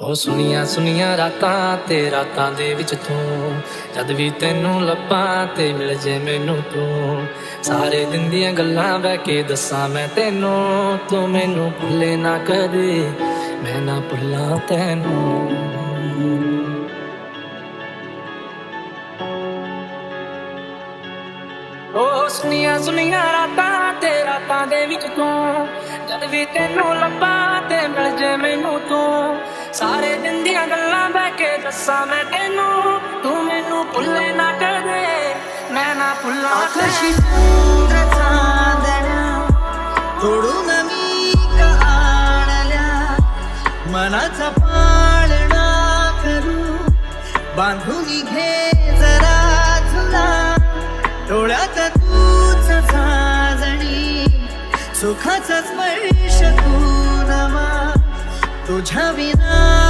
ਉਹ ਸੁਣੀਆਂ ਸੁਣੀਆਂ ਰਾਤਾਂ ਤੇ ਰਾਤਾਂ ਦੇ ਵਿੱਚ ਤੂੰ ਜਦ ਵੀ ਤੈਨੂੰ ਲੱਭਾਂ ਤੇ ਮਿਲ ਜੇ ਮੈਨੂੰ ਤੂੰ ਸਾਰੇ ਦਿਨ ਦੀਆਂ ਗੱਲਾਂ ਬਹਿ ਕੇ ਦੱਸਾਂ ਮੈਂ ਤੈਨੂੰ ਤੂੰ ਮੈਨੂੰ ਭੁੱਲੇ ਨਾ ਕਦੇ ਮੈਂ ਨਾ ਭੁੱਲਾਂ ਤੈਨੂੰ। ਉਹ ਸੁਣੀਆਂ ਸੁਣੀਆਂ ਰਾਤਾਂ ਤੇ ਰਾਤਾਂ ਦੇ ਵਿੱਚ ਤੂੰ ਜਦ ਵੀ ਤੈਨੂੰ ਲੱਭਾਂ ਤੇ ਮਿਲ ਜੇ ਮੈਨੂੰ ਤੂੰ ਸਾਰੇ ਦਿਨ ਦੀਆਂ ਗੱਲਾਂ ਬਹਿ ਕੇ ਦੱਸਾਂ ਮੈਂ ਤੈਨੂੰ ਤੂੰ ਮੈਨੂੰ ਭੁੱਲੇ ਨਾ ਕਦੇ ਮੈਂ ਨਾ ਭੁੱਲਾਂ आकाशी चंद्र चांदण्या तोडून मी काढल्या मनाचा पाळणा करू बांधून घे जरा तुला डोळ्यात तूच साजणी सुखाचा स्पर्श तू नमा तुझ्या विना